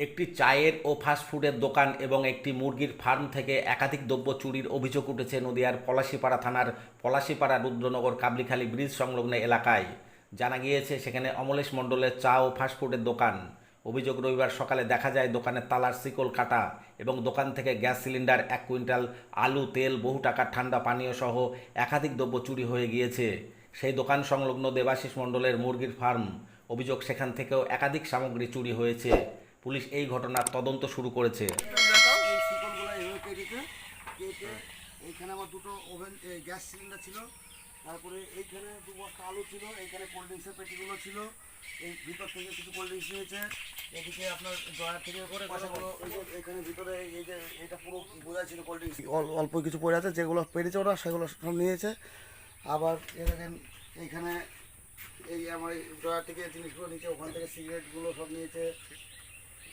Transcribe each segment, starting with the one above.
একটি চায়ের ও ফাস্টফুডের দোকান এবং একটি মুরগির ফার্ম থেকে একাধিক দ্রব্য চুরির অভিযোগ উঠেছে নদিয়ার পলাশীপাড়া থানার পলাশীপাড়া রুদ্রনগর কাবলিখালী ব্রিজ সংলগ্ন এলাকায়। জানা গিয়েছে সেখানে অমলেশ মণ্ডলের চা ও ফাস্টফুডের দোকান। অভিযোগ, রবিবার সকালে দেখা যায় দোকানের তালার শিকল কাটা এবং দোকান থেকে গ্যাস সিলিন্ডার, 1 কুইন্টাল আলু, তেল, বহু টাকার ঠান্ডা পানীয় সহ একাধিক দ্রব্য চুরি হয়ে গিয়েছে। সেই দোকান সংলগ্ন দেবাশিস মণ্ডলের মুরগির ফার্ম। অভিযোগ, সেখান থেকেও একাধিক সামগ্রী চুরি হয়েছে। পুলিশ এই ঘটনার তদন্ত শুরু করেছে। এই শিকলগুলো এভাবে কেটে এইখানে আমার দুটো ওভেন গ্যাস সিলিন্ডার ছিল, তারপরে এইখানে 2 বস্তা আলু ছিল, এইখানে কোল্ড ড্রিঙ্কসের পেটিগুলো ছিল, এই ভিতর থেকে কিছু কোল্ড ড্রিঙ্কস নিয়েছে, এদিকে আপনার ড্রয়ার থেকে করে কথাগুলো এখানে ভিতরে এই যে এটা পুরো বোঝা ছিল কোল্ড ড্রিঙ্কস অল্প কিছু পড়ে আছে, যেগুলো পেরেছে ওরা সেগুলো সব নিয়েছে। আবার দেখেন এইখানে এই আমার ড্রয়ার থেকে জিনিসগুলো নিয়েছে, ওখান থেকে সিগারেটগুলো সব নিয়েছে,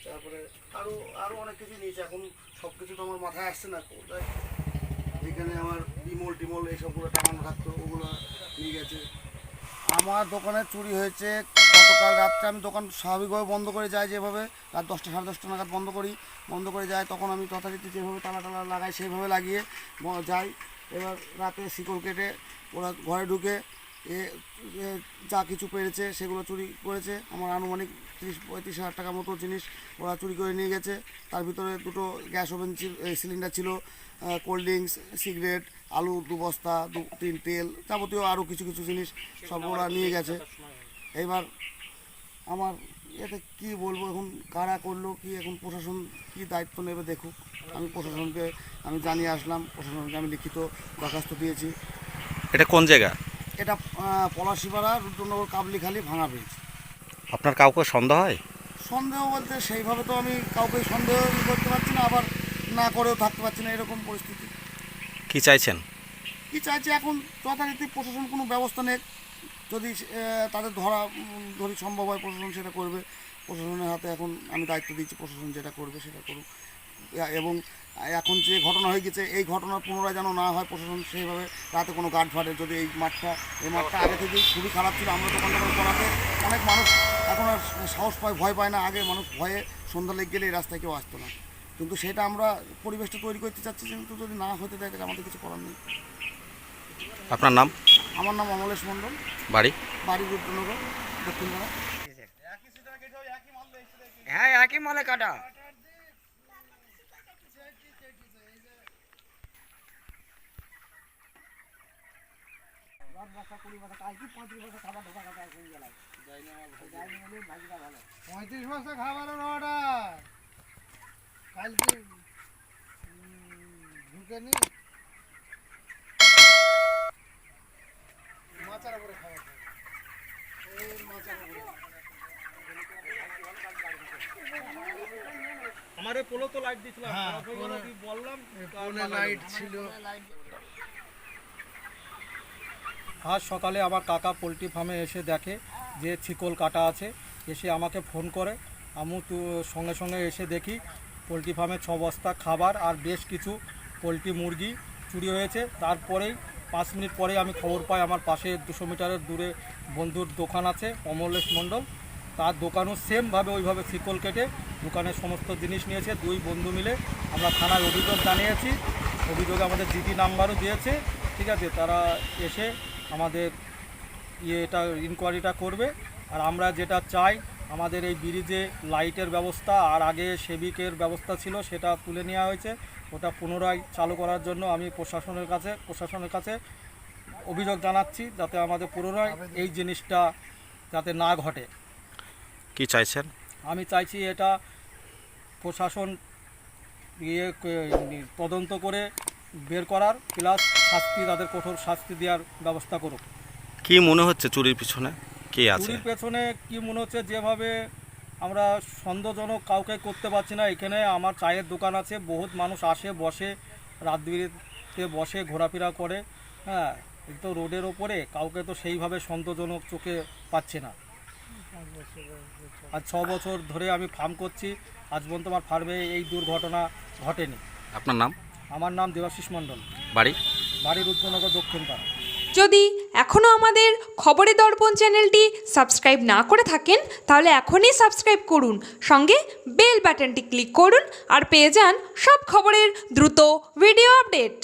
তারপরে আরও অনেক কিছু নিয়েছে। এখন সব কিছু তো আমার মাথায় আসছে না কোথায়। এখানে আমার টিমল এইসবগুলো টাঙানো থাকতো, ওগুলো নিয়ে গেছে। আমার দোকানে চুরি হয়েছে গতকাল রাত্রে। আমি দোকান স্বাভাবিকভাবে বন্ধ করে যাই, যেভাবে রাত 10টা সাড়ে 10টা নাগাদ বন্ধ করে যাই, তখন আমি যথারীতি যেভাবে তালা লাগাই সেইভাবে লাগিয়ে যাই। এবার রাতে শিকল কেটে ওরা ঘরে ঢুকে যা কিছু পেরেছে সেগুলো চুরি করেছে। আমার আনুমানিক 30-35 হাজার টাকার মতো জিনিস ওরা চুরি করে নিয়ে গেছে। তার ভিতরে দুটো গ্যাস ওভেন সিলিন্ডার ছিল, কোল্ড ড্রিঙ্কস, সিগারেট, আলু 2 বস্তা, 2-3 তেল, যাবতীয় আরও কিছু জিনিস সব ওরা নিয়ে গেছে। এবার আমার এতে কি বলবো, এখন কারা করলো কি, এখন প্রশাসন কি দায়িত্ব নেবে দেখুক। আমি প্রশাসনকে জানিয়ে আসলাম, প্রশাসনকে আমি লিখিত দরখাস্ত দিয়েছি। এটা কোন জায়গা? এটা পলাশীপাড়া রুদ্রনগর কাবলিখালী ভাঙা ব্রিজ। আপনার কাউকে সন্দেহ হয়? সন্দেহ বলতে সেইভাবে তো আমি কাউকে সন্দেহ করতে পারছি না, আবার না করেও থাকতে পারছি না, এরকম পরিস্থিতি। কি চাইছেন? কি চাইছি, এখন যথারীতি প্রশাসন কোনো ব্যবস্থা নেই, যদি তাদের ধরি সম্ভব হয় প্রশাসন সেটা করবে। প্রশাসনের হাতে এখন আমি দায়িত্ব দিচ্ছি, প্রশাসন যেটা করবে সেটা করুক। এবং এখন যে ঘটনা হয়ে গেছে, এই ঘটনার পুনরায় যেন না হয়, প্রশাসন সেইভাবে রাতে কোনো গার্ড ফাটে। যদি এই মাঠটা আগে থেকেই খুবই খারাপ ছিল, আমরা দোকান করাতে অনেক মানুষ এখন আর সাহস পায়, ভয় পায় না। আগে মানুষ ভয়ে সন্ধ্যা লেগে গেলে এই রাস্তায় কেউ আসতো না, কিন্তু সেটা আমরা পরিবেশটা তৈরি করতে চাচ্ছি, কিন্তু যদি না হতে দেয় তাহলে আমাদের কিছু করার নেই। আপনার নাম? আমার নাম অমলেশ মণ্ডল, বাড়ি? বাড়ি রুদ্রনগর, দক্ষিণপাড়া। হ্যাঁ, একই মালে কাটা। পঁয়ত্রিশ বস্তা খাবারের অর্ডার কালকে ঢুকেনি, মাচার উপরে খাবার আমার এই পোলো তো লাইট দিছিলাম, বললাম লাইট ছিল। আজ সকালে আমার কাকা পোলট্রি ফার্মে এসে দেখে যে শিকল কাটা আছে, এসে আমাকে ফোন করে। আমি তো সঙ্গে সঙ্গে এসে দেখি পোলট্রি ফার্মে 6 বস্তা খাবার আর বেশ কিছু পোলট্রি মুরগি চুরি হয়েছে। তারপরেই 5 মিনিট পরে আমি খবর পাই আমার পাশে 200 মিটারের দূরে বন্ধুর দোকান আছে অমলেশ মণ্ডল, তার দোকানও সেমভাবে ওইভাবে শিকল কেটে দোকানের সমস্ত জিনিস নিয়েছে। 2 বন্ধু মিলে আমরা থানায় অভিযোগ জানিয়েছি, অভিযোগে আমাদের জিডি নাম্বারও দিয়েছে। ঠিক আছে, তারা এসে আমাদের এটা ইনকোয়ারিটা করবে। আর আমরা যেটা চাই, আমাদের এই ব্রিজে লাইটের ব্যবস্থা আর আগে সেবিকের ব্যবস্থা ছিল, সেটা তুলে নেওয়া হয়েছে, ওটা পুনরায় চালু করার জন্য আমি প্রশাসনের কাছে অভিযোগ জানাচ্ছি, যাতে আমাদের পুনরায় এই জিনিসটা যাতে না ঘটে। কি চাইছেন? আমি চাইছি এটা প্রশাসন তদন্ত করে বের করার, প্লাস শাস্তি, তাদের কঠোর শাস্তি দেওয়ার ব্যবস্থা করুক। কি মনে হচ্ছে চুরির পিছনে কে আছে? চুরির পেছনে কি মনে হচ্ছে, যেভাবে আমরা সন্দেহজনক কাউকে করতে পারছি না। এখানে আমার চায়ের দোকান আছে, বহুত মানুষ আসে বসে, রাত বিরেতে বসে ঘোরাফেরা করে। হ্যাঁ, তো রোডের ওপরে কাউকে তো সেইভাবে সন্দেহজনক চোখে পাচ্ছে না। আজ 6 বছর ধরে আমি ফার্ম করছি, আজ পর্যন্ত আমার ফার্মে এই দুর্ঘটনা ঘটেনি। আপনার নাম? আমার নাম দেবাশিস মণ্ডল, বাড়ি? বাড়ি রুদ্রনগর দক্ষিণপাড়া। যদি এখনও আমাদের খবরের দর্পণ চ্যানেলটি সাবস্ক্রাইব না করে থাকেন তাহলে এখনই সাবস্ক্রাইব করুন, সঙ্গে বেল বাটনটি ক্লিক করুন আর পেয়ে যান সব খবরের দ্রুত ভিডিও আপডেট।